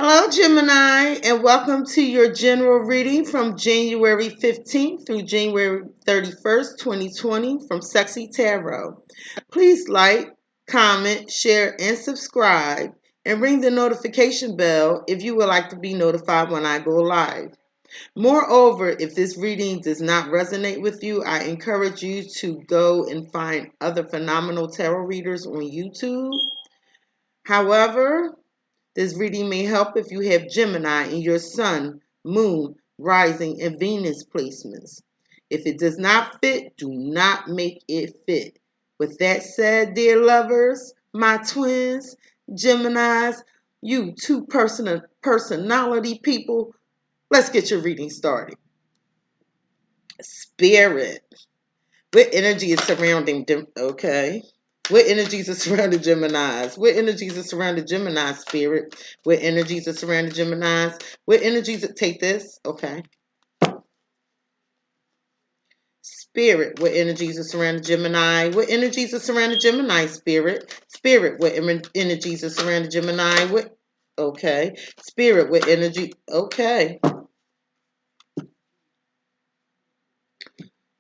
Hello, Gemini, and welcome to your general reading from January 15th through January 31st, 2020 from Cexxi Tarot. Please like, comment, share, and subscribe, and ring the notification bell if you would like to be notified when I go live. Moreover, if this reading does not resonate with you, I encourage you to go and find other phenomenal tarot readers on YouTube. However, this reading may help if you have Gemini in your sun, moon, rising, and Venus placements. If it does not fit, do not make it fit. With that said, dear lovers, my twins, Geminis, you two personality people, let's get your reading started. Spirit. What energy is surrounding them? Okay. What energies are surrounding Geminis? What energies are surrounding Gemini spirit? What energies are surrounding Geminis? What energies take this? Okay. Spirit, what energies are surrounding Gemini? What energies are surrounding Gemini spirit? Spirit, what energies are surrounding Gemini? What? Okay. Spirit, what energy? Okay.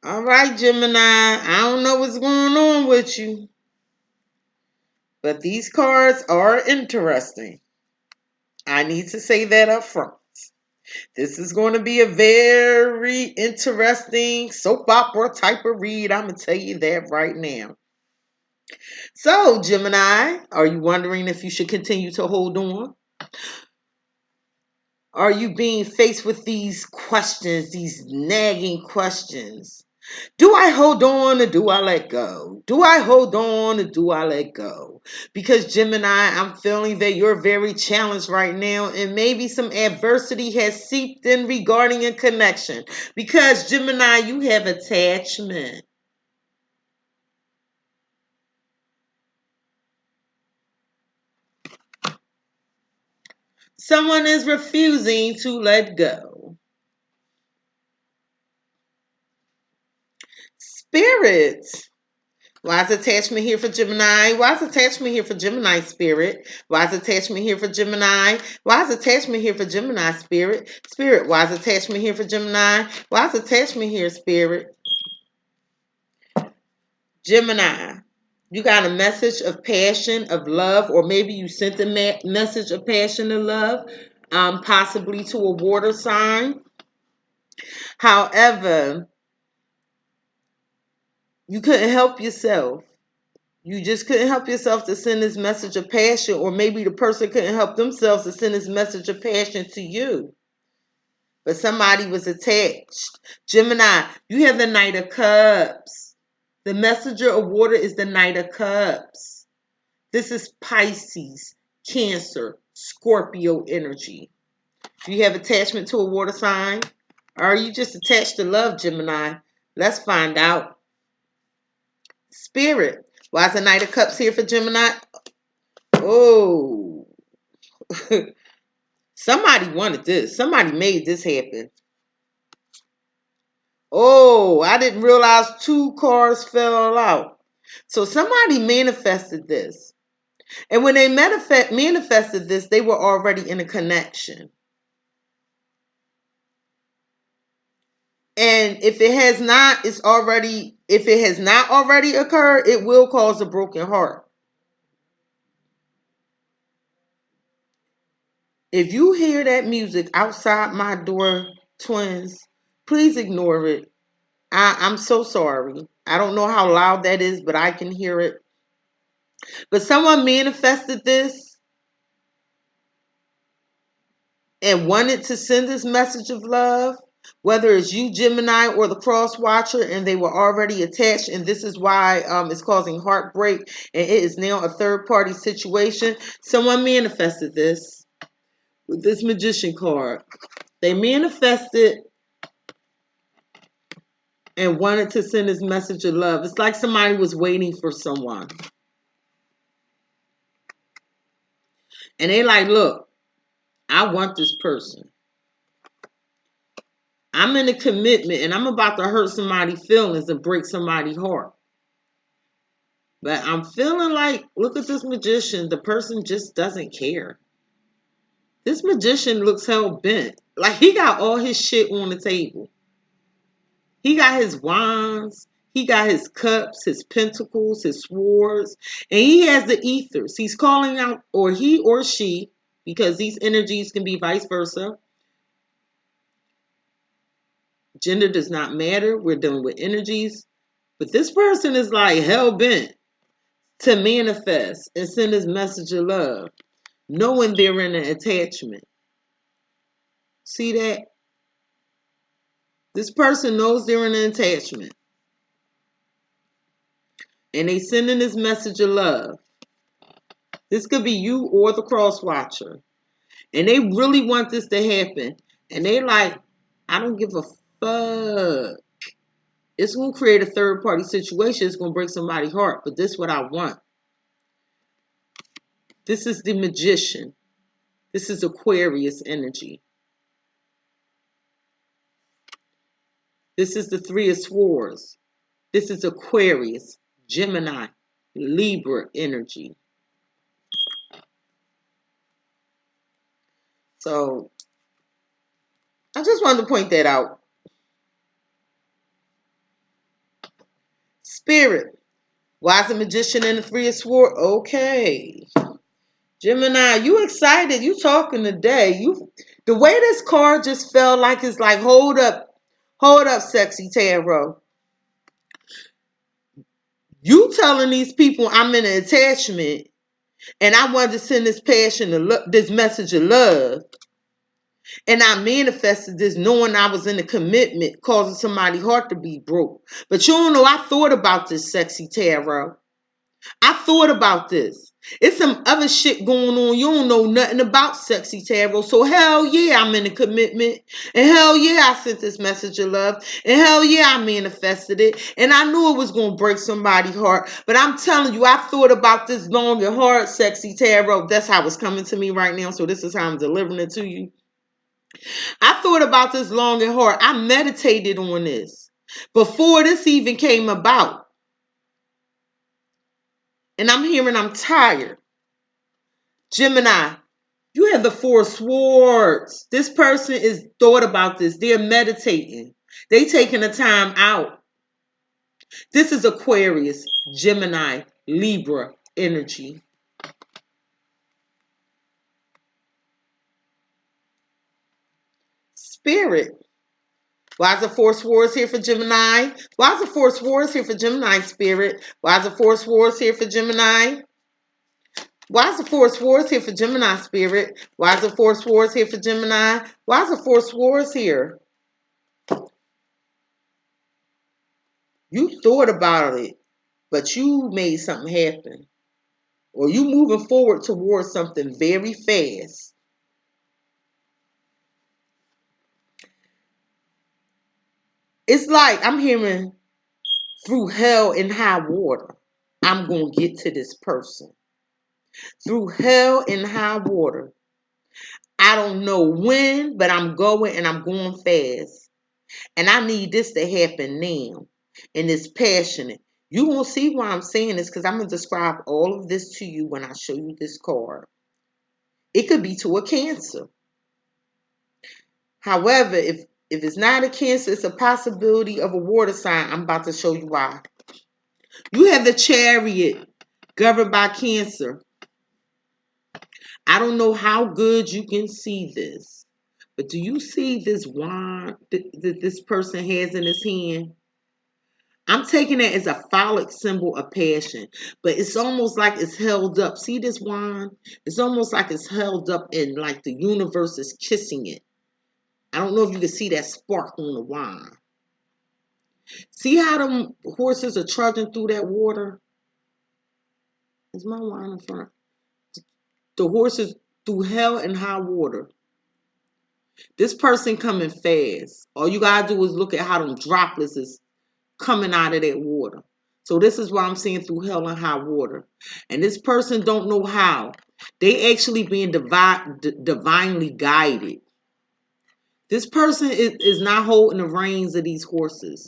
All right, Gemini. I don't know what's going on with you, but these cards are interesting. I need to say that up front. This is going to be a very interesting soap opera type of read. I'm going to tell you that right now. So, Gemini, are you wondering if you should continue to hold on? Are you being faced with these questions, these nagging questions? Do I hold on or do I let go? Do I hold on or do I let go? Because Gemini, I'm feeling that you're very challenged right now and maybe some adversity has seeped in regarding a connection. Because Gemini, you have attachment. Someone is refusing to let go. Spirit. Why is attachment here for Gemini? Why is attachment here for Gemini spirit? Why is attachment here for Gemini? Why is attachment here for Gemini spirit? Spirit, why is attachment here for Gemini? Why is attachment here, spirit? Gemini, you got a message of passion, of love, or maybe you sent a message of passion and love, possibly to a water sign. However, you couldn't help yourself. You just couldn't help yourself to send this message of passion, or maybe the person couldn't help themselves to send this message of passion to you. But somebody was attached. Gemini, you have the Knight of Cups. The messenger of water is the Knight of Cups. This is Pisces, Cancer, Scorpio energy. Do you have attachment to a water sign? Or are you just attached to love, Gemini? Let's find out. Spirit, why is the Knight of Cups here for Gemini? Oh, somebody wanted this. Somebody made this happen. Oh, I didn't realize two cards fell out. So somebody manifested this. And when they manifested this, they were already in a connection. And if it has not, if it has not already occurred, it will cause a broken heart. If you hear that music outside my door, twins, please ignore it. I'm so sorry. I don't know how loud that is, but I can hear it. But someone manifested this and wanted to send this message of love, whether it's you, Gemini, or the cross watcher, and they were already attached, and this is why it's causing heartbreak, and it is now a third-party situation. Someone manifested this with this magician card. They manifested and wanted to send this message of love. It's like somebody was waiting for someone. And they like, look, I want this person. I'm in a commitment and I'm about to hurt somebody's feelings and break somebody's heart. But I'm feeling like, look at this magician. The person just doesn't care. This magician looks hell bent. Like he got all his shit on the table. He got his wands, he got his cups, his pentacles, his swords, and he has the ethers. He's calling out, or he or she, because these energies can be vice versa. Gender does not matter. We're dealing with energies. But this person is like hell bent to manifest and send this message of love, knowing they're in an attachment. See that? This person knows they're in an attachment. And they sending this message of love. This could be you or the cross watcher. And they really want this to happen. And they like, I don't give a fuck. It's going to create a third party situation. It's going to break somebody's heart. But this is what I want. This is the magician. This is Aquarius energy. This is the Three of Swords. This is Aquarius, Gemini, Libra energy. So I just wanted to point that out. Spirit. Why is the magician and the Three of Swords? Okay. Gemini, you excited. You talking today. The way this card just felt like it's like, hold up, Cexxi Tarot. You telling these people I'm in an attachment and I wanted to send this this message of love. And I manifested this knowing I was in a commitment, causing somebody's heart to be broke. But you don't know, I thought about this, Cexxi Tarot. I thought about this. It's some other shit going on. You don't know nothing about Cexxi Tarot. So hell yeah, I'm in a commitment. And hell yeah, I sent this message of love. And hell yeah, I manifested it. And I knew it was going to break somebody's heart. But I'm telling you, I thought about this long and hard, Cexxi Tarot. That's how it's coming to me right now. So this is how I'm delivering it to you. I thought about this long and hard. I meditated on this before this even came about. And I'm hearing I'm tired. Gemini, you have the Four Swords. This person is thought about this. They're meditating. They taking the time out. This is Aquarius, Gemini, Libra energy. Spirit. Why is the Four Swords here for Gemini? Why is the Four Swords here for Gemini, Spirit? Why is the Four Swords here for Gemini? Why is the Four Swords here for Gemini, Spirit? Why is the Four Swords here for Gemini? Why is the Four Swords here? You thought about it, but you made something happen. Or you moving forward towards something very fast. It's like I'm hearing through hell and high water, I'm going to get to this person. Through hell and high water. I don't know when, but I'm going and I'm going fast. And I need this to happen now. And it's passionate. You're going to see why I'm saying this because I'm going to describe all of this to you when I show you this card. It could be to a Cancer. However, if it's not a Cancer, it's a possibility of a water sign. I'm about to show you why. You have the Chariot governed by Cancer. I don't know how good you can see this, but do you see this wand that this person has in his hand? I'm taking it as a phallic symbol of passion, but it's almost like it's held up. See this wand? It's almost like it's held up and like the universe is kissing it. I don't know if you can see that spark on the wand. See how them horses are trudging through that water? Is my wand in front? The horses through hell and high water. This person coming fast. All you gotta do is look at how them droplets is coming out of that water. So this is why I'm seeing through hell and high water. And this person don't know how. They actually being divinely guided. This person is not holding the reins of these horses.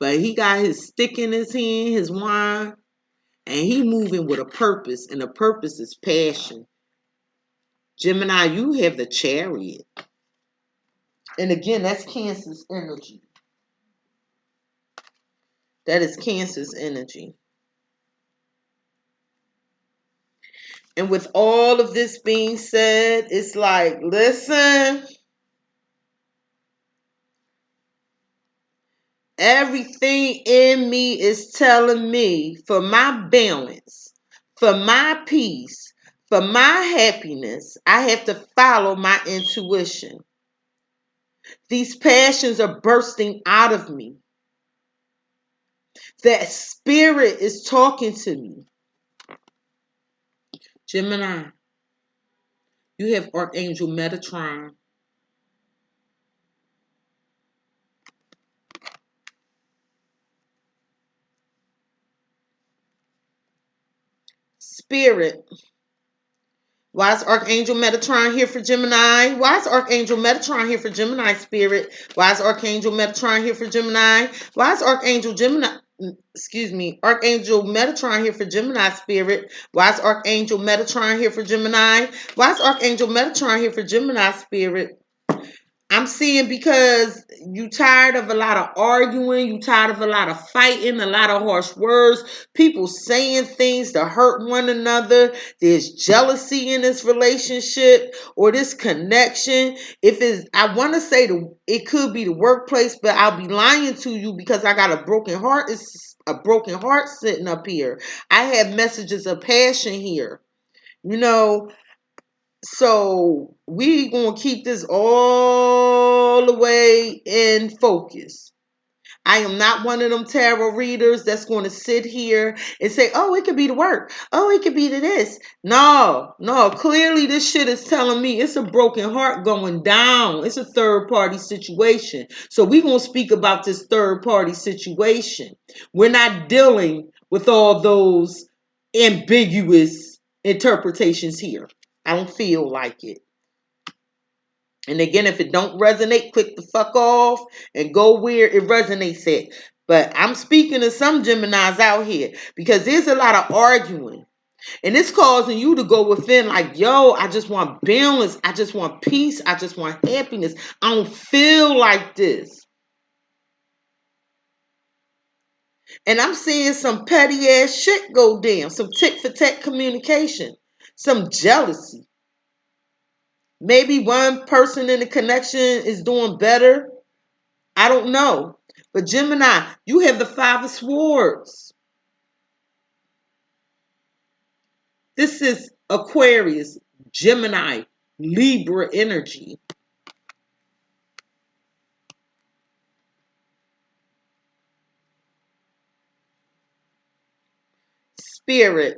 But he got his stick in his hand, his wine, and he moving with a purpose. And the purpose is passion. Gemini, you have the Chariot. And again, that's Cancer's energy. That is Cancer's energy. And with all of this being said, it's like, listen, everything in me is telling me for my balance, for my peace, for my happiness, I have to follow my intuition. These passions are bursting out of me. That spirit is talking to me. Gemini, you have Archangel Metatron. Spirit. Why is Archangel Metatron here for Gemini? Why is Archangel Metatron here for Gemini Spirit? Why is Archangel Metatron here for Gemini? Why is Archangel Metatron here for Gemini Spirit? Why is Archangel Metatron here for Gemini? Why is Archangel Metatron here for Gemini Spirit? I'm seeing because you tired of a lot of arguing, you tired of a lot of fighting, a lot of harsh words, people saying things to hurt one another. There's jealousy in this relationship or this connection. If it's, I want to say it could be the workplace, but I'll be lying to you because I got a broken heart. It's a broken heart sitting up here. I have messages of passion here. You know, so we gonna keep this all the way in focus. I am not one of them tarot readers that's going to sit here and say, oh, it could be the work. Oh, it could be the this. No. Clearly this shit is telling me it's a broken heart going down. It's a third party situation. So we're going to speak about this third party situation. We're not dealing with all those ambiguous interpretations here. I don't feel like it. And again, if it don't resonate, click the fuck off and go where it resonates at. But I'm speaking to some Geminis out here because there's a lot of arguing. And it's causing you to go within like, yo, I just want balance. I just want peace. I just want happiness. I don't feel like this. And I'm seeing some petty ass shit go down. Some tit for tat communication. Some jealousy. Maybe one person in the connection is doing better. I don't know. But Gemini, you have the Five of Swords. This is Aquarius, Gemini, Libra energy. Spirit.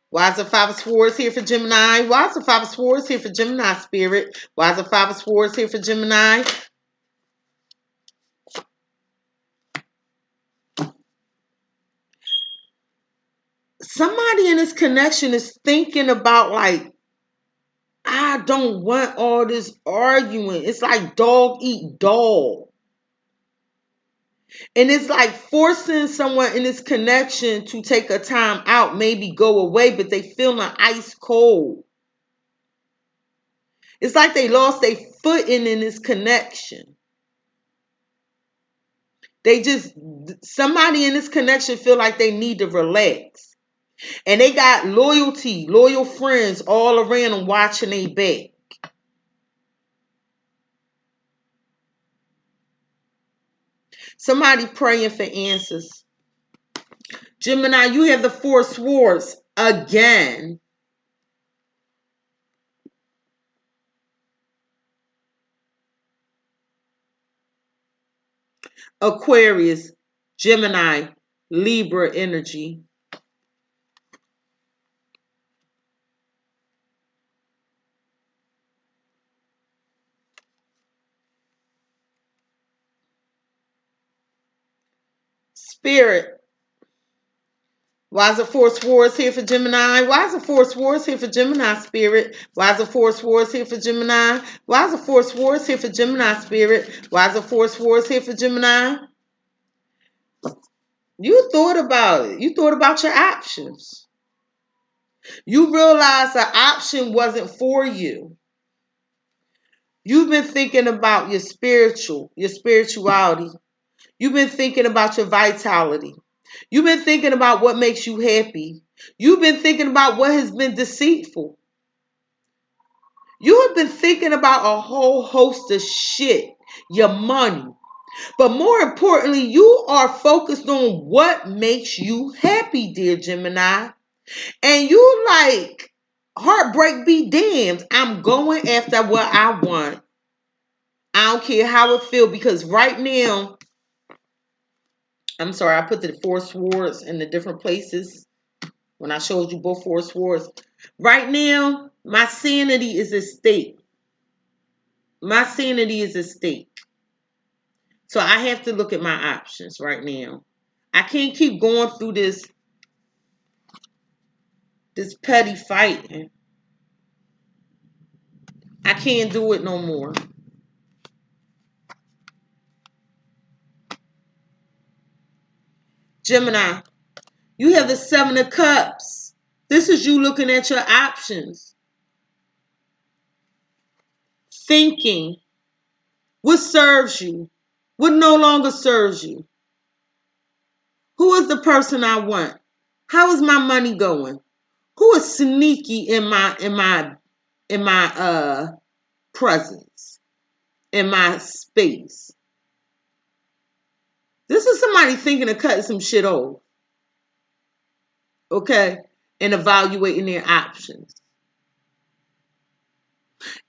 Why is the Five of Swords here for Gemini? Why is the Five of Swords here for Gemini Spirit? Why is the Five of Swords here for Gemini? Somebody in this connection is thinking about like, I don't want all this arguing. It's like dog eat dog. And it's like forcing someone in this connection to take a time out, maybe go away, but they feeling ice cold. It's like they lost their footing in this connection. Somebody in this connection feel like they need to relax. And they got loyal friends all around them watching their back. Somebody praying for answers. Gemini, you have the Four Swords again. Aquarius, Gemini, Libra energy. Spirit. Why is the Four Swords here for Gemini? Why is the Four Swords here for Gemini Spirit? Why is the Four Swords here for Gemini? Why is the Four Swords here for Gemini Spirit? Why is the Four Swords here for Gemini? You thought about it. You thought about your options. You realize the option wasn't for you. You've been thinking about your spirituality. You've been thinking about your vitality. You've been thinking about what makes you happy. You've been thinking about what has been deceitful. You have been thinking about a whole host of shit, your money. But more importantly, you are focused on what makes you happy, dear Gemini. And you like, heartbreak be damned. I'm going after what I want. I don't care how it feels, because right now, I'm sorry, I put the four swords in the different places when I showed you both four swords. Right now, my sanity is at stake. My sanity is at stake. So I have to look at my options right now. I can't keep going through this petty fighting. I can't do it no more. Gemini, you have the Seven of Cups. This is you looking at your options. Thinking what serves you, what no longer serves you. Who is the person I want? How is my money going? Who is sneaky in my presence, in my space? This is somebody thinking of cutting some shit off. Okay? And evaluating their options.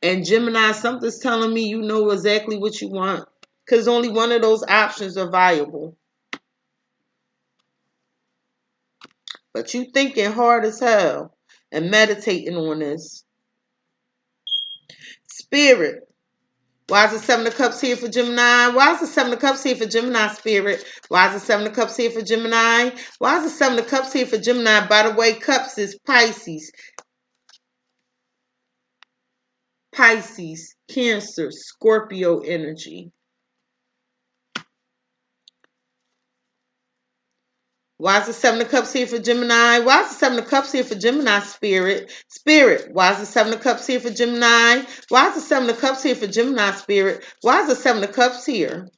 And Gemini, something's telling me you know exactly what you want. Because only one of those options are viable. But you thinking hard as hell and meditating on this. Spirit. Why is the Seven of Cups here for Gemini? Why is the Seven of Cups here for Gemini, Spirit? Why is the Seven of Cups here for Gemini? Why is the Seven of Cups here for Gemini? By the way, Cups is Pisces. Pisces, Cancer, Scorpio energy. Why is the Seven of Cups here for Gemini? Why is the Seven of Cups here for Gemini, Spirit? Spirit, why is the Seven of Cups here for Gemini? Why is the Seven of Cups here for Gemini, Spirit? Why is the Seven of Cups here?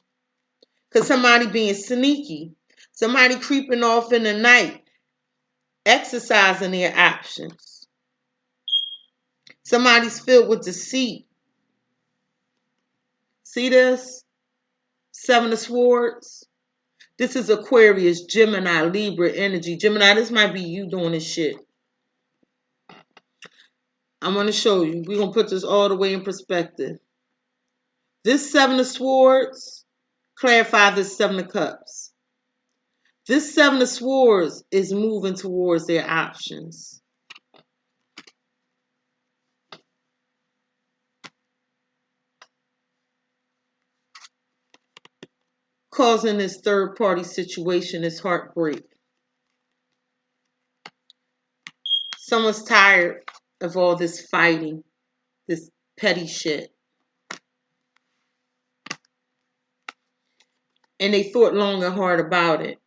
Because somebody being sneaky. Somebody creeping off in the night, exercising their options. Somebody's filled with deceit. See this? Seven of Swords. This is Aquarius, Gemini, Libra energy. Gemini, this might be you doing this shit. I'm going to show you. We're going to put this all the way in perspective. This Seven of Swords, clarify this Seven of Cups. This Seven of Swords is moving towards their options. Causing this third party situation, this heartbreak. Someone's tired of all this fighting, this petty shit. And they thought long and hard about it.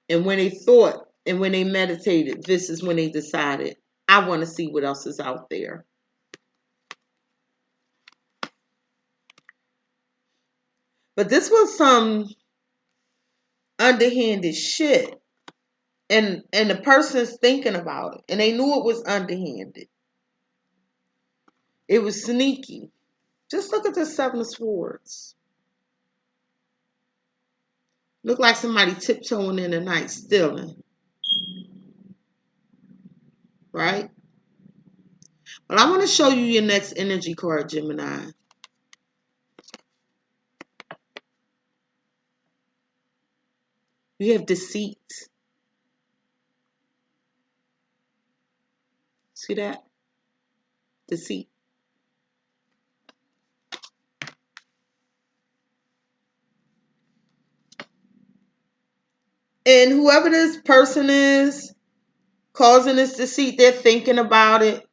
And when they thought and when they meditated, this is when they decided, I want to see what else is out there. But this was some underhanded shit. And the person's thinking about it. And they knew it was underhanded. It was sneaky. Just look at the Seven of Swords. Look like somebody tiptoeing in the night, stealing. Right? Well, I want to show you your next energy card, Gemini. You have deceit. See that? Deceit. And whoever this person is causing this deceit, they're thinking about it.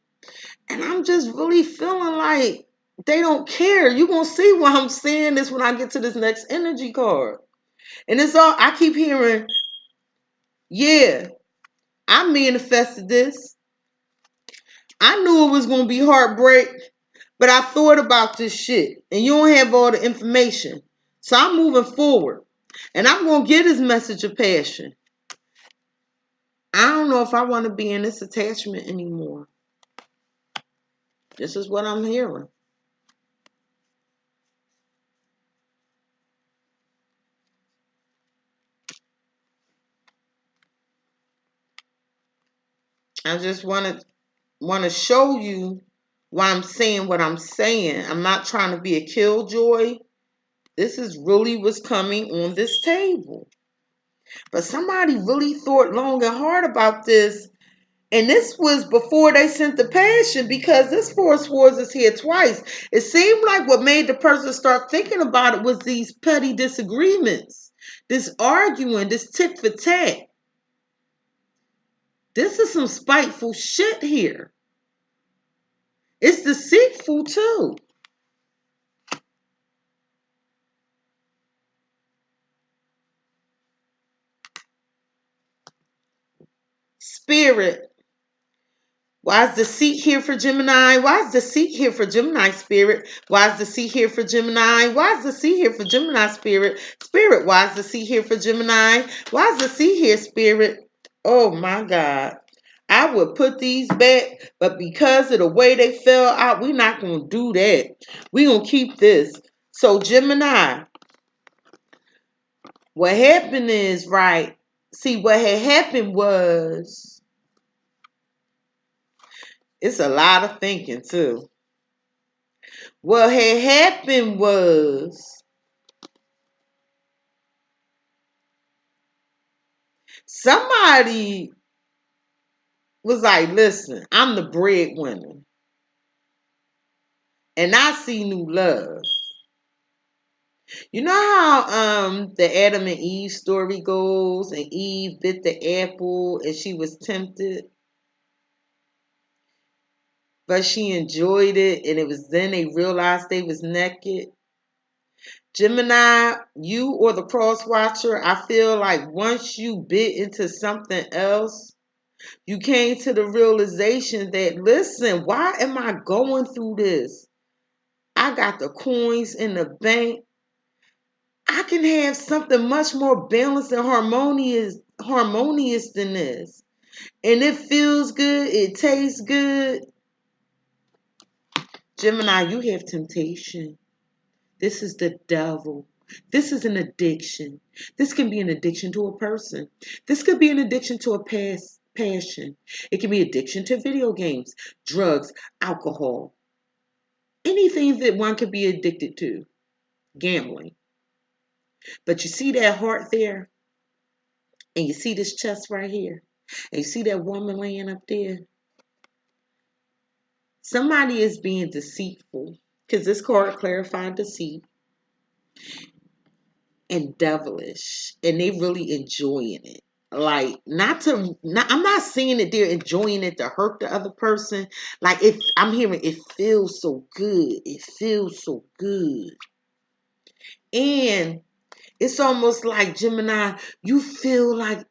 And I'm just really feeling like they don't care. You're going to see why I'm saying this when I get to this next energy card. And it's all, I keep hearing, yeah, I manifested this. I knew it was going to be heartbreak, but I thought about this shit, and you don't have all the information. So I'm moving forward, and I'm going to get his message of passion. I don't know if I want to be in this attachment anymore. This is what I'm hearing. I just want to show you why I'm saying what I'm saying. I'm not trying to be a killjoy. This is really what's coming on this table. But somebody really thought long and hard about this. And this was before they sent the passion, because this Four Swords is here twice. It seemed like what made the person start thinking about it was these petty disagreements, this arguing, this tit for tat. This is some spiteful shit here. It's deceitful too. Spirit. Why is the seat here for Gemini? Why is the seat here for Gemini spirit? Why is the seat here for Gemini? Why is the seat here for Gemini spirit? Spirit, why is the seat here for Gemini? Why is the seat here, spirit? Oh my God. I would put these back, but because of the way they fell out, we're not going to do that. We're going to keep this. So, Gemini, what happened is, right, see, what had happened was, it's a lot of thinking too. What had happened was somebody was like, listen, I'm the breadwinner. And I see new love. You know how the Adam and Eve story goes, and Eve bit the apple and she was tempted, but she enjoyed it, and it was then they realized they was naked. Gemini, you or the cross watcher, I feel like once you bit into something else, you came to the realization that, listen, why am I going through this? I got the coins in the bank. I can have something much more balanced and harmonious than this. And it feels good, it tastes good. Gemini, you have temptation. This is the devil. This is an addiction. This can be an addiction to a person. This could be an addiction to a passion. It can be addiction to video games, drugs, alcohol, anything that one could be addicted to, gambling. But you see that heart there, and you see this chest right here, and you see that woman laying up there. Somebody is being deceitful, because this card clarified deceit and devilish, and they really enjoying it. Like, I'm not saying that they're enjoying it to hurt the other person. Like, if I'm hearing, it feels so good, it feels so good. And it's almost like, Gemini, you feel like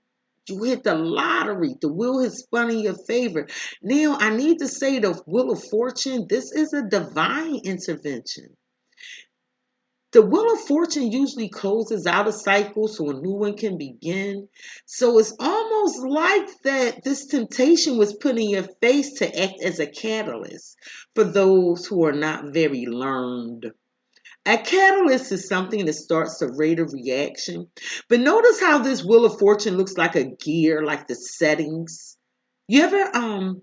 you hit the lottery. The wheel has spun in your favor. Now, I need to say the wheel of fortune, this is a divine intervention. The wheel of fortune usually closes out a cycle so a new one can begin. So it's almost like that this temptation was put in your face to act as a catalyst for those who are not very learned. A catalyst is something that starts a rate of reaction. But notice how this wheel of fortune looks like a gear, like the settings. You ever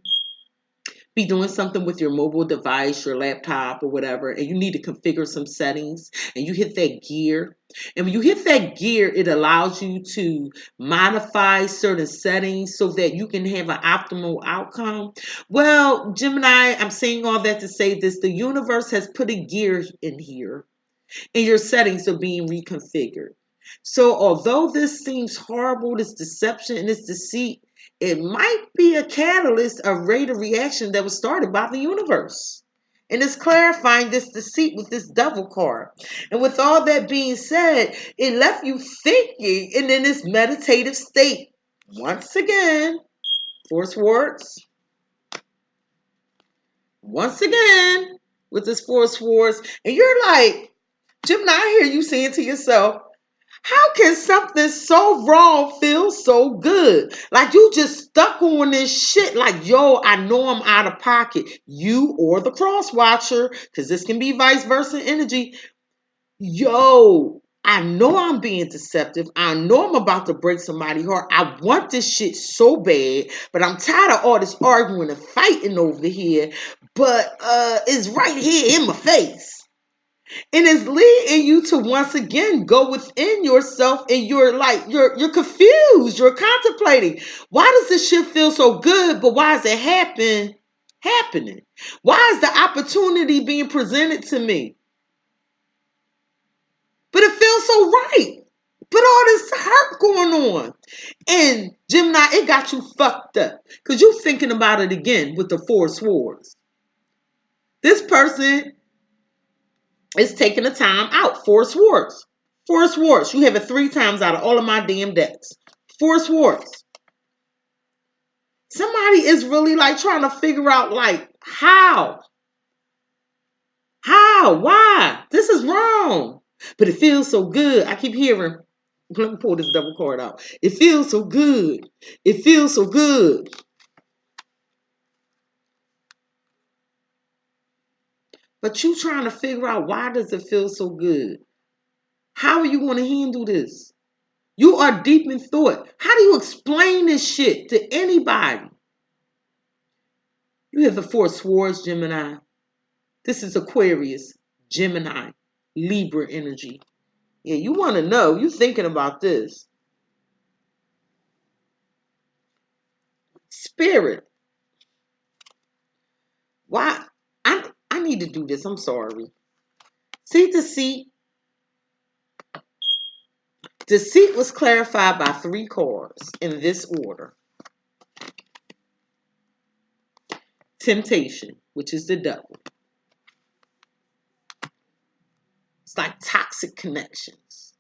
be doing something with your mobile device, your laptop or whatever, and you need to configure some settings, and you hit that gear. And when you hit that gear, it allows you to modify certain settings so that you can have an optimal outcome. Well, Gemini, I'm saying all that to say this: the universe has put a gear in here, and your settings are being reconfigured. So although this seems horrible, this deception and this deceit, it might be a catalyst, a rate of reaction that was started by the universe. And it's clarifying this deceit with this devil card. And with all that being said, it left you thinking and in this meditative state. Once again, Four Swords, once again with this Four of Swords. And you're like, Gemini, I hear you saying to yourself, how can something so wrong feel so good? Like you just stuck on this shit. Like, yo, I know I'm out of pocket. You or the cross watcher, because this can be vice versa energy. Yo, I know I'm being deceptive. I know I'm about to break somebody's heart. I want this shit so bad, but I'm tired of all this arguing and fighting over here. But it's right here in my face. And it's leading you to once again go within yourself, and you're confused. You're contemplating. Why does this shit feel so good, but why is it happening? Why is the opportunity being presented to me? But it feels so right. But all this hurt going on. And Gemini, it got you fucked up. Because you're thinking about it again with the Four Swords. This person is taking a time out. Four Swords. Four Swords. You have it 3 times out of all of my damn decks. Four Swords. Somebody is really like trying to figure out like how? How? Why? This is wrong. But it feels so good. I keep hearing. Let me pull this double card out. It feels so good. It feels so good. But you trying to figure out why does it feel so good? How are you going to handle this? You are deep in thought. How do you explain this shit to anybody? You have the Four Swords, Gemini. This is Aquarius, Gemini, Libra energy. Yeah, you want to know. You thinking about this. Spirit. Why? I need to do this. I'm sorry. See, deceit. Deceit was clarified by 3 cards in this order. Temptation, which is the devil. It's like toxic connections.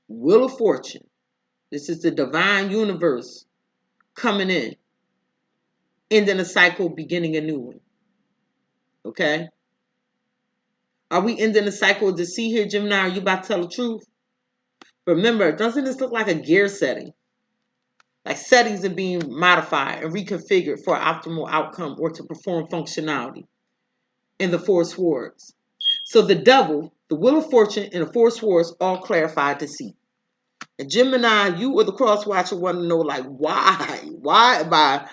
Wheel of Fortune. This is the divine universe coming in. Ending a cycle, beginning a new one. Okay? Are we ending a cycle of deceit here, Gemini? Are you about to tell the truth? Remember, doesn't this look like a gear setting? Like settings are being modified and reconfigured for optimal outcome or to perform functionality in the Four Swords. So the devil, the Wheel of Fortune, and the Four Swords all clarify deceit. And Gemini, you or the cross watcher want to know, like, why? Why am I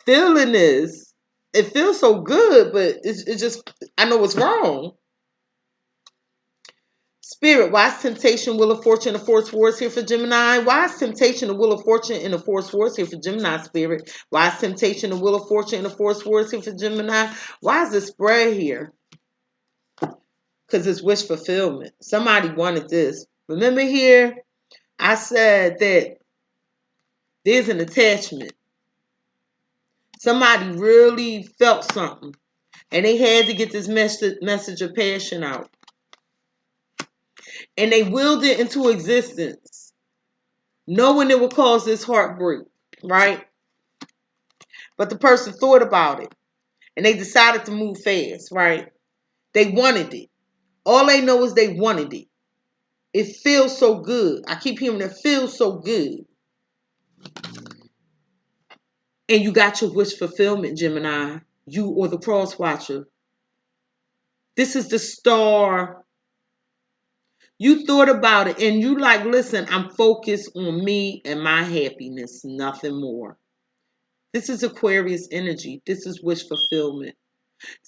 feeling this? It feels so good, but it's just, I know it's wrong. Spirit, why is temptation, Wheel of Fortune, and the Four Swords here for Gemini? Why is temptation, the Wheel of Fortune, and the Four Swords here for Gemini, Spirit? Why is temptation, the Wheel of Fortune, and the Four Swords here for Gemini? Why is the spread here? Because it's wish fulfillment. Somebody wanted this. Remember here, I said that there's an attachment. Somebody really felt something, and they had to get this message of passion out. And they willed it into existence, knowing it would cause this heartbreak, right? But the person thought about it, and they decided to move fast, right? They wanted it. All they know is they wanted it. It feels so good. I keep hearing it feels so good. And you got your wish fulfillment, Gemini. You or the cross watcher. This is the star. You thought about it and you like, listen, I'm focused on me and my happiness, nothing more. This is Aquarius energy. This is wish fulfillment.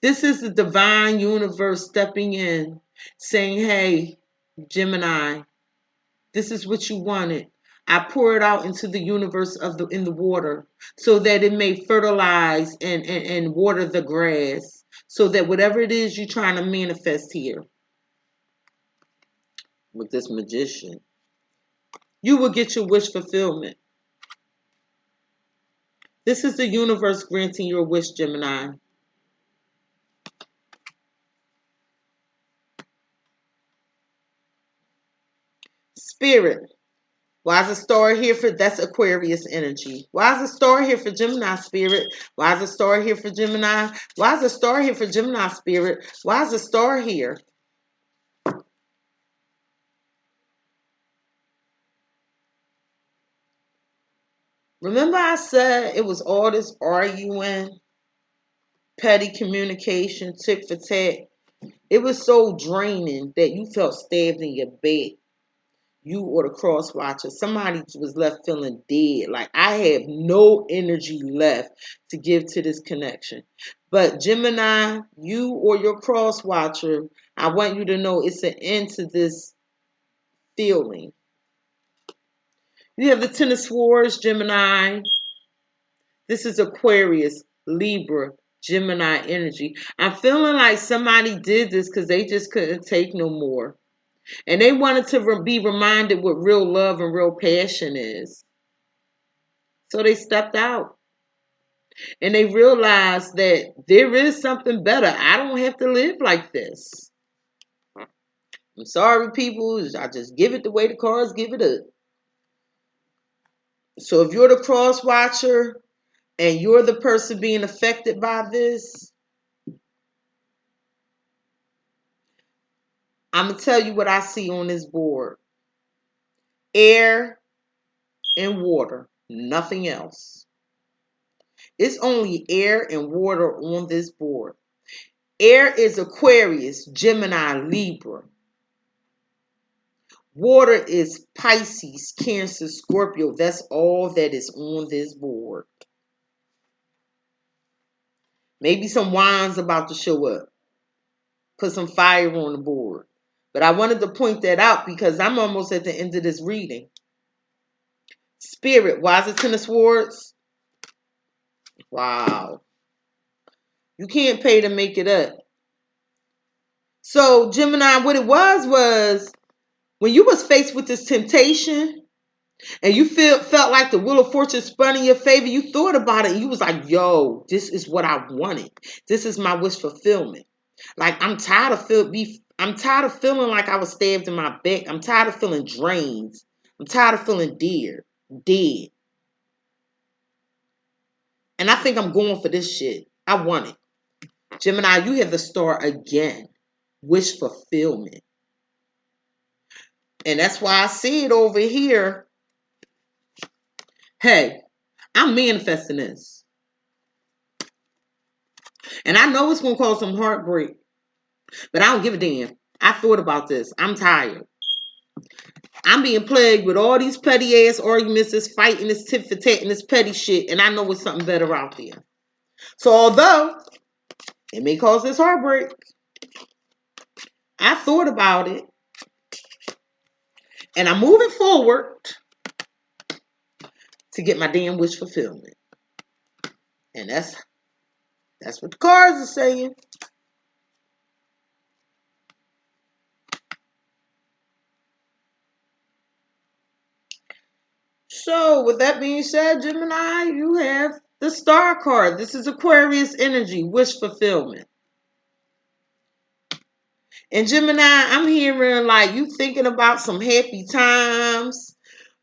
This is the divine universe stepping in, saying, hey, Gemini, this is what you wanted. I pour it out into the universe in the water so that it may fertilize and water the grass. So that whatever it is you're trying to manifest here with this magician, you will get your wish fulfillment. This is the universe granting your wish, Gemini. Spirit, Why is the star here for, that's Aquarius energy? Why is the star here for Gemini spirit? Why is the star here for Gemini? Why is the star here for Gemini spirit? Why is the star here? Remember I said it was all this arguing, petty communication, tit for tat. It was so draining that you felt stabbed in your back. You or the cross watcher, somebody was left feeling dead. Like, I have no energy left to give to this connection. But Gemini, you or your cross watcher, I want you to know it's an end to this feeling. You have the Ten of Swords, Gemini. This is Aquarius, Libra, Gemini energy. I'm feeling like somebody did this because they just couldn't take no more. And they wanted to be reminded what real love and real passion is. So they stepped out. And they realized that there is something better. I don't have to live like this. I'm sorry, people. I just give it the way the cards give it up. So if you're the cross watcher and you're the person being affected by this, I'm going to tell you what I see on this board. Air and water. Nothing else. It's only air and water on this board. Air is Aquarius, Gemini, Libra. Water is Pisces, Cancer, Scorpio. That's all that is on this board. Maybe some wine's about to show up. Put some fire on the board. But I wanted to point that out because I'm almost at the end of this reading. Spirit, why is it Ten of Swords? Wow. You can't pay to make it up. So, Gemini, what it was when you was faced with this temptation and you felt like the wheel of fortune spun in your favor, you thought about it and you was like, yo, this is what I wanted. This is my wish fulfillment. Like, I'm tired of feeling like I was stabbed in my back. I'm tired of feeling drained. I'm tired of feeling dead. And I think I'm going for this shit. I want it. Gemini, you have the star again. Wish fulfillment. And that's why I see it over here. Hey, I'm manifesting this. And I know it's going to cause some heartbreak. But I don't give a damn. I thought about this. I'm tired. I'm being plagued with all these petty ass arguments, this fighting, this tit for tat, and this petty shit. And I know it's something better out there. So although it may cause this heartbreak, I thought about it. And I'm moving forward to get my damn wish fulfillment. And that's what the cards are saying. So, with that being said, Gemini, you have the star card. This is Aquarius energy, wish fulfillment. And Gemini, I'm hearing like you thinking about some happy times.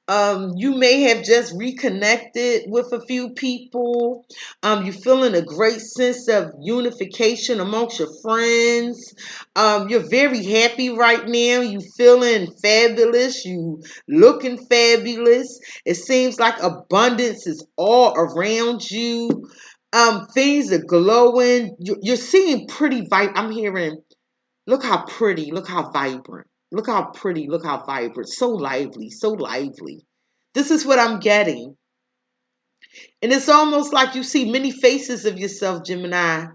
You may have just reconnected with a few people. You're feeling a great sense of unification amongst your friends. You're very happy right now. You feeling fabulous. You looking fabulous. It seems like abundance is all around you. Things are glowing. You're seeing pretty I'm hearing, look how pretty, look how vibrant. Look how pretty, look how vibrant. So lively, so lively. This is what I'm getting. And it's almost like you see many faces of yourself, Gemini.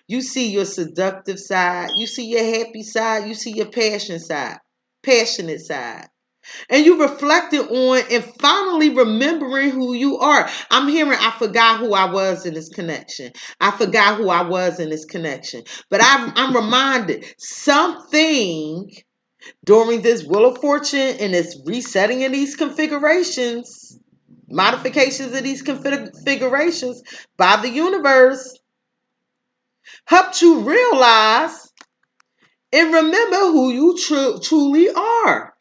You see your seductive side. You see your happy side. You see your passionate side. And you reflected on and finally remembering who you are. I'm hearing, I forgot who I was in this connection. I forgot who I was in this connection. But I'm reminded something during this Wheel of Fortune and this resetting of these configurations, modifications of these configurations by the universe, helped you realize and remember who you truly are.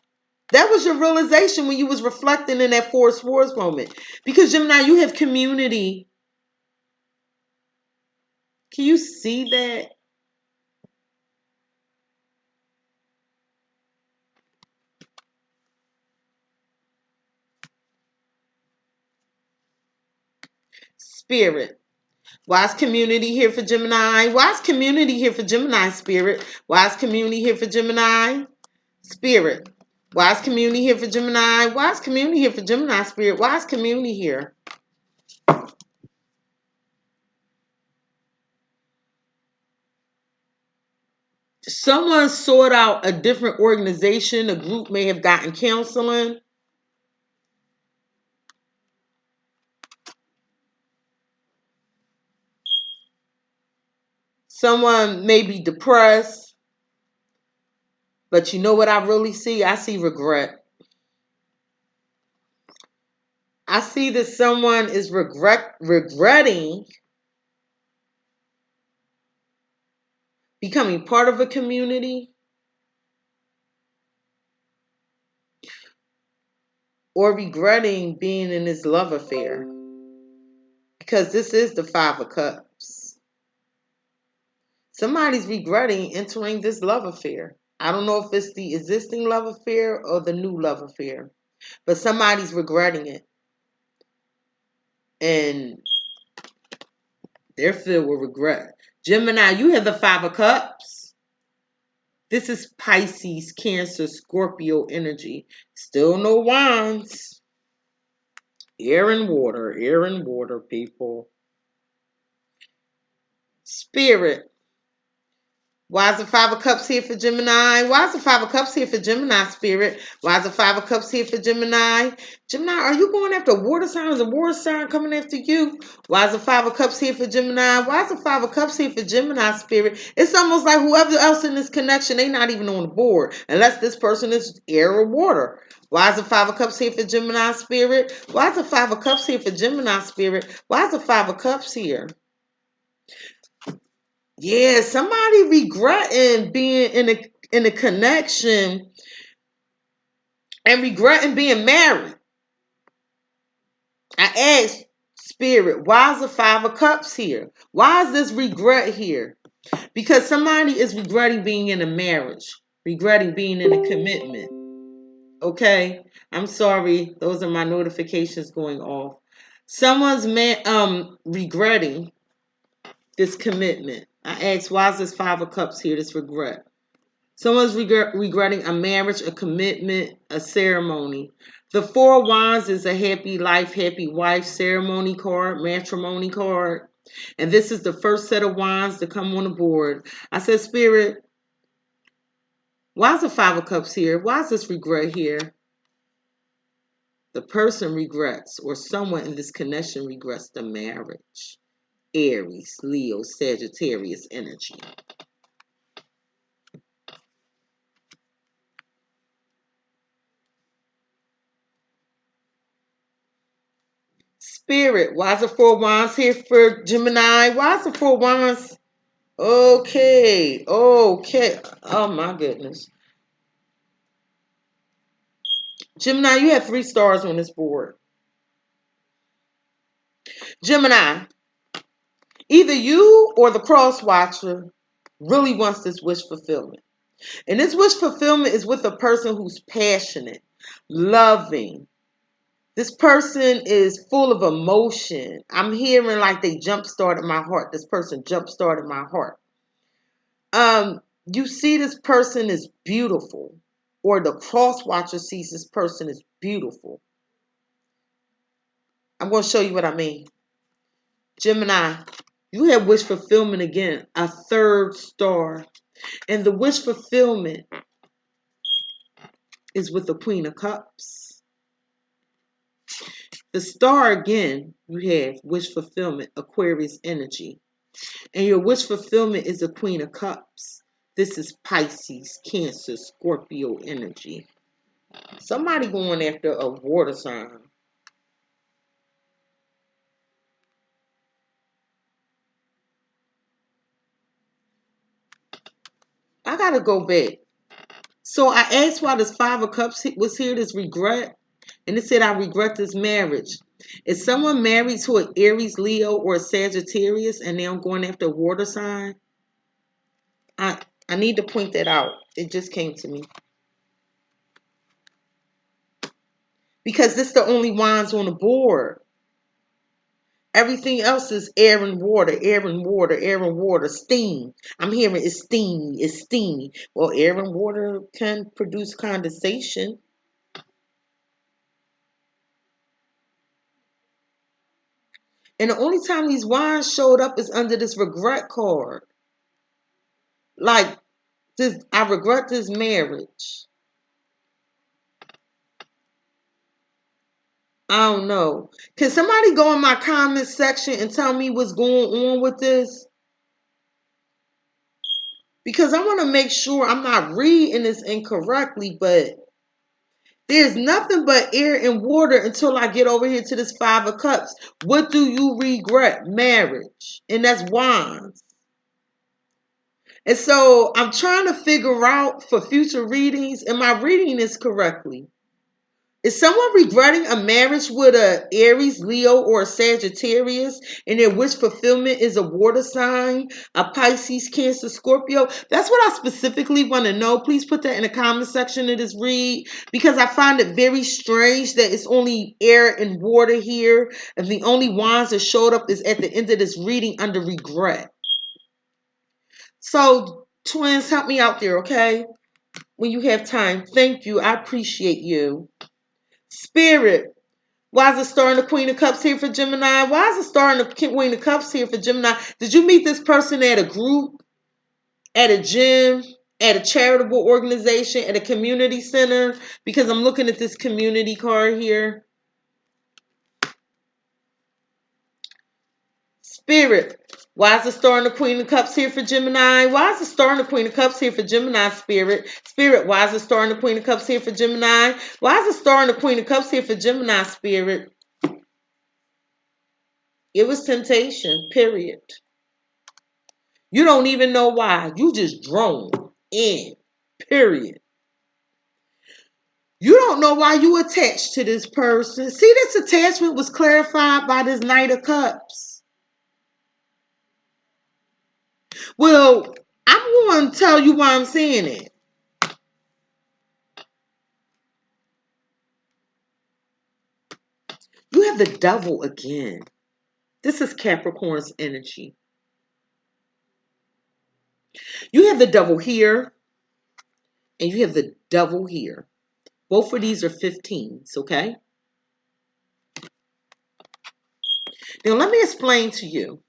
That was your realization when you was reflecting in that Four of Swords moment. Because Gemini, you have community. Can you see that? Spirit. Why is community here for Gemini? Why is community here for Gemini, Spirit? Why is community here for Gemini? Spirit. Why is community here for Gemini? Why is community here for Gemini, Spirit? Why is community here? Someone sought out a different organization. A group may have gotten counseling. Someone may be depressed. But you know what I really see? I see regret. I see that someone is regretting becoming part of a community or regretting being in this love affair. Because this is the Five of Cups. Somebody's regretting entering this love affair. I don't know if it's the existing love affair or the new love affair, but somebody's regretting it. And they're filled with regret. Gemini, you have the Five of Cups. This is Pisces, Cancer, Scorpio energy. Still no wands. Air and water, people. Spirit. Why is the Five of Cups here for Gemini? Why is the Five of Cups here for Gemini, Spirit? Why is the Five of Cups here for Gemini? Gemini, are you going after water sign? Is a water sign coming after you? Why is the Five of Cups here for Gemini? Why is the Five of Cups here for Gemini, Spirit? It's almost like whoever else in this connection, they not even on the board. Unless this person is air or water. Why is the Five of Cups here for Gemini, Spirit? Why is the Five of Cups here for Gemini, Spirit? Why is the Five of Cups here? Yeah, somebody regretting being in a connection and regretting being married. I asked Spirit, why is the Five of Cups here? Why is this regret here? Because somebody is regretting being in a marriage, regretting being in a commitment. Okay, I'm sorry, those are my notifications going off. Someone's regretting this commitment. I asked, why is this Five of Cups here? This regret. Someone's regretting a marriage, a commitment, a ceremony. The Four of Wands is a happy life, happy wife ceremony card, matrimony card. And this is the first set of wands to come on the board. I said, Spirit, why is the Five of Cups here? Why is this regret here? The person regrets, or someone in this connection regrets the marriage. Aries, Leo, Sagittarius energy. Spirit, why is the Four of Wands here for Gemini? Why is the Four of Wands? Okay. Oh my goodness. Gemini, you have 3 stars on this board. Gemini, either you or the cross watcher really wants this wish fulfillment. And this wish fulfillment is with a person who's passionate, loving. This person is full of emotion. I'm hearing like they jump started my heart. This person jump started my heart. You see this person is beautiful, or the cross watcher sees this person is beautiful. I'm going to show you what I mean. Gemini, you have wish fulfillment again, a 3rd star. And the wish fulfillment is with the Queen of Cups. The star again, you have wish fulfillment, Aquarius energy. And your wish fulfillment is the Queen of Cups. This is Pisces, Cancer, Scorpio energy. Somebody going after a water sign. I gotta go back. So I asked why this Five of Cups was here, this regret. And it said, I regret this marriage. Is someone married to an Aries, Leo, or a Sagittarius and now going after a water sign? I need to point that out. It just came to me. Because this is the only wands on the board. Everything else is air and water, air and water, air and water, steam. I'm hearing it's steamy, it's steamy. Well, air and water can produce condensation. And the only time these wands showed up is under this regret card. Like, this, I regret this marriage. I don't know. Can somebody go in my comment section and tell me what's going on with this? Because I want to make sure I'm not reading this incorrectly, but there's nothing but air and water until I get over here to this Five of Cups. What do you regret? Marriage. And that's wands. And so I'm trying to figure out for future readings, am I reading this correctly? Is someone regretting a marriage with a Aries, Leo, or a Sagittarius, and their wish fulfillment is a water sign, a Pisces, Cancer, Scorpio? That's what I specifically want to know. Please put that in the comment section of this read, because I find it very strange that it's only air and water here, and the only wands that showed up is at the end of this reading under regret. So, twins, help me out there, okay? When you have time. Thank you. I appreciate you. Spirit. Why is the Star and the Queen of Cups here for Gemini? Why is the Star and the Queen of Cups here for Gemini? Did you meet this person at a group, at a gym, at a charitable organization, at a community center? Because I'm looking at this community card here. Spirit. Why is the Star and the Queen of Cups here for Gemini? Why is the Star and the Queen of Cups here for Gemini, Spirit? Spirit, why is the Star and the Queen of Cups here for Gemini? Why is the Star and the Queen of Cups here for Gemini, Spirit? It was temptation, period. You don't even know why. You just drawn in, period. You don't know why you attached to this person. See, this attachment was clarified by this Knight of Cups. Well, I'm going to tell you why I'm saying it. You have the devil again. This is Capricorn's energy. You have the devil here, and you have the devil here. Both of these are 15s, okay? Now, let me explain to you.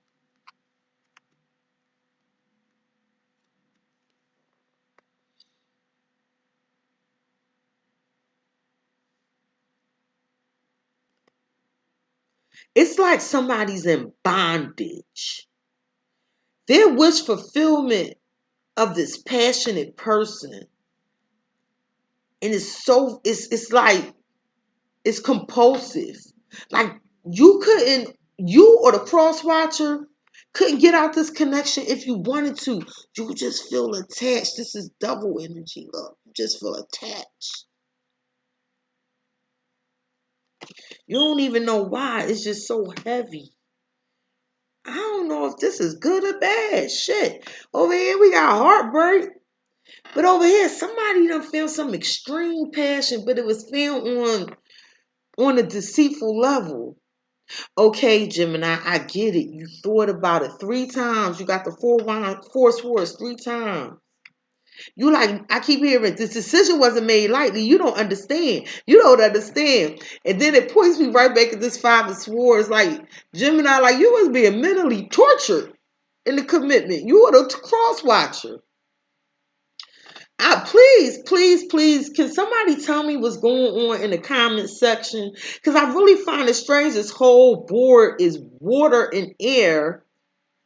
It's like somebody's in bondage. Their wish fulfillment of this passionate person, and it's like it's compulsive. Like you or the cross watcher couldn't get out this connection if you wanted to. You just feel attached. This is double energy. Look, you just feel attached. You don't even know why. It's just so heavy. I don't know if this is good or bad. Shit. Over here we got heartbreak. But over here, somebody done feel some extreme passion, but it was found on a deceitful level. Okay, Gemini, I get it. You thought about it 3 times. You got the four swords 3 times. You like, I keep hearing this decision wasn't made lightly. You don't understand. You don't understand. And then it points me right back at this 5 of swords. Like, Gemini, like you was being mentally tortured in the commitment. You were the cross watcher. Please, can somebody tell me what's going on in the comment section? Because I really find it strange. This whole board is water and air,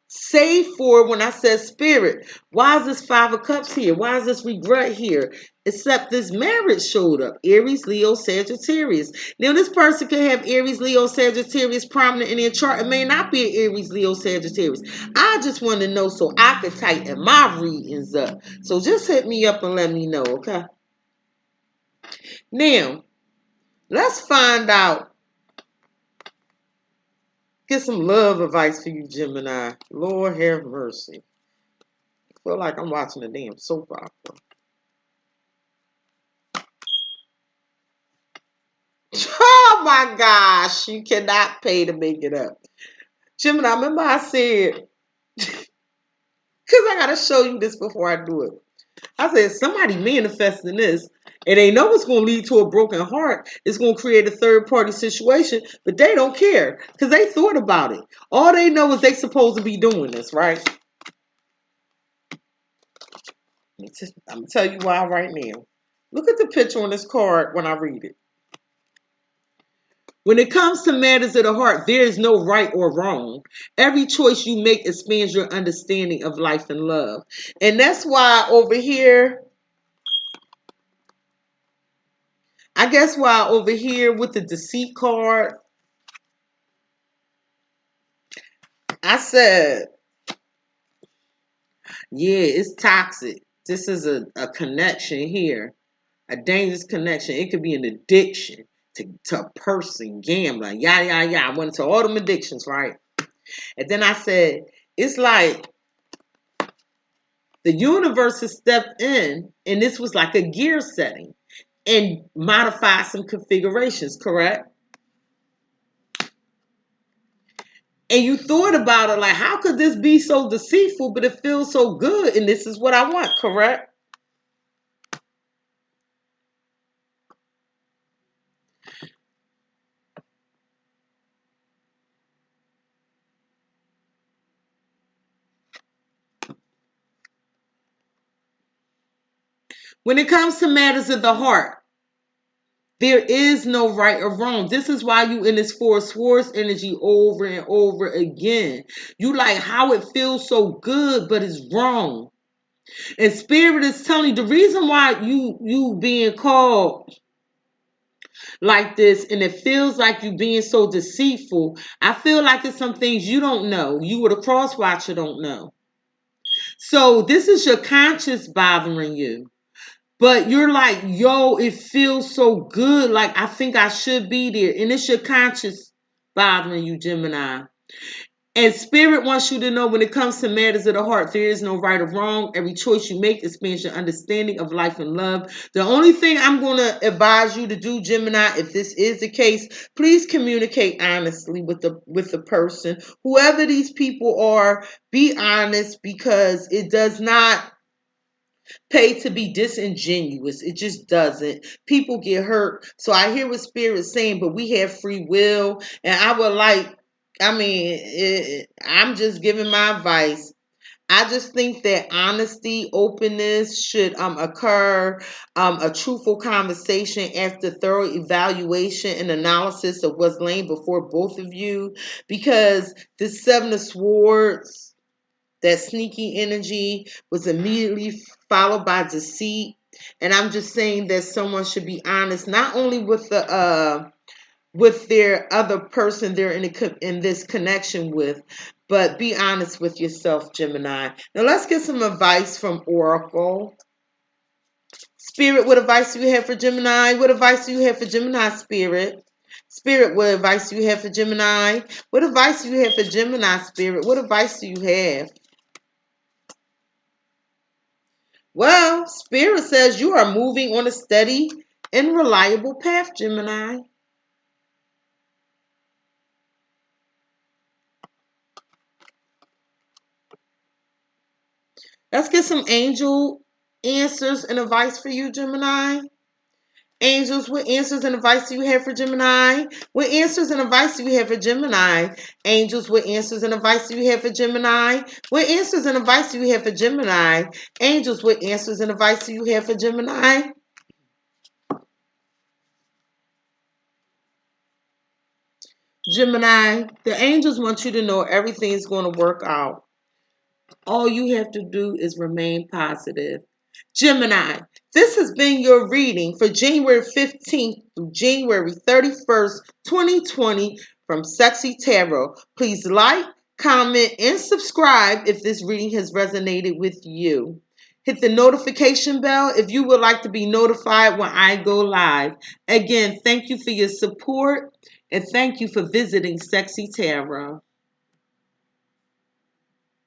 save for when I said spirit. Why is this 5 of Cups here? Why is this regret here? Except this marriage showed up. Aries, Leo, Sagittarius. Now, this person could have Aries, Leo, Sagittarius prominent in their chart. It may not be an Aries, Leo, Sagittarius. I just want to know so I could tighten my readings up. So just hit me up and let me know, okay? Now, let's find out, get some love advice for you, Gemini. Lord have mercy. I feel like I'm watching a damn soap opera. Oh my gosh, you cannot pay to make it up. Gemini, remember I said, because I got to show you this before I do it. I said, somebody manifesting this, and they know it's going to lead to a broken heart. It's going to create a third party situation, but they don't care because they thought about it. All they know is they supposed to be doing this, right? I'm going to tell you why right now. Look at the picture on this card when I read it. When it comes to matters of the heart, there is no right or wrong. Every choice you make expands your understanding of life and love. And that's why over here, I guess why over here with the deceit card, I said, yeah, it's toxic. This is a connection here, a dangerous connection. It could be an addiction to a person, gambling, yada, yada, yada. I went into all them addictions, right? And then I said, it's like the universe has stepped in, and this was like a gear setting and modified some configurations, correct? And you thought about it like, how could this be so deceitful, but it feels so good, and this is what I want, correct? When it comes to matters of the heart, there is no right or wrong. This is why you in this Four Swords energy over and over again. You like how it feels so good, but it's wrong. And spirit is telling you the reason why you being called like this, and it feels like you being so deceitful. I feel like it's some things you don't know. You with a cross watcher don't know. So this is your conscience bothering you. But you're like, yo, it feels so good. Like, I think I should be there. And it's your conscience bothering you, Gemini. And spirit wants you to know when it comes to matters of the heart, there is no right or wrong. Every choice you make expands your understanding of life and love. The only thing I'm going to advise you to do, Gemini, if this is the case, please communicate honestly with the person. Whoever these people are, be honest, because it does not pay to be disingenuous. It just doesn't. People get hurt. So I hear what Spirit's saying, but we have free will. And I would like, I'm just giving my advice. I just think that honesty, openness should occur, a truthful conversation after thorough evaluation and analysis of what's laying before both of you. Because the Seven of Swords, that sneaky energy, was immediately followed by deceit. And I'm just saying that someone should be honest, not only with the with their other person they're in this connection with, but be honest with yourself, Gemini. Now let's get some advice from Oracle. Spirit, what advice do you have for Gemini? What advice do you have for Gemini, Spirit? Spirit, what advice do you have for Gemini? What advice do you have for Gemini, Spirit? What advice do you have? Well, Spirit says you are moving on a steady and reliable path, Gemini. Let's get some angel answers and advice for you, Gemini. Angels, what answers and advice do you have for Gemini? What answers and advice do you have for Gemini? Angels, what answers and advice do you have for Gemini? What answers and advice do you have for Gemini? Angels, what answers and advice do you have for Gemini? Gemini, the angels want you to know everything's going to work out. All you have to do is remain positive. Gemini, this has been your reading for January 15th through January 31st, 2020 from Cexxi Tarot. Please like, comment, and subscribe if this reading has resonated with you. Hit the notification bell if you would like to be notified when I go live. Again, thank you for your support and thank you for visiting Cexxi Tarot.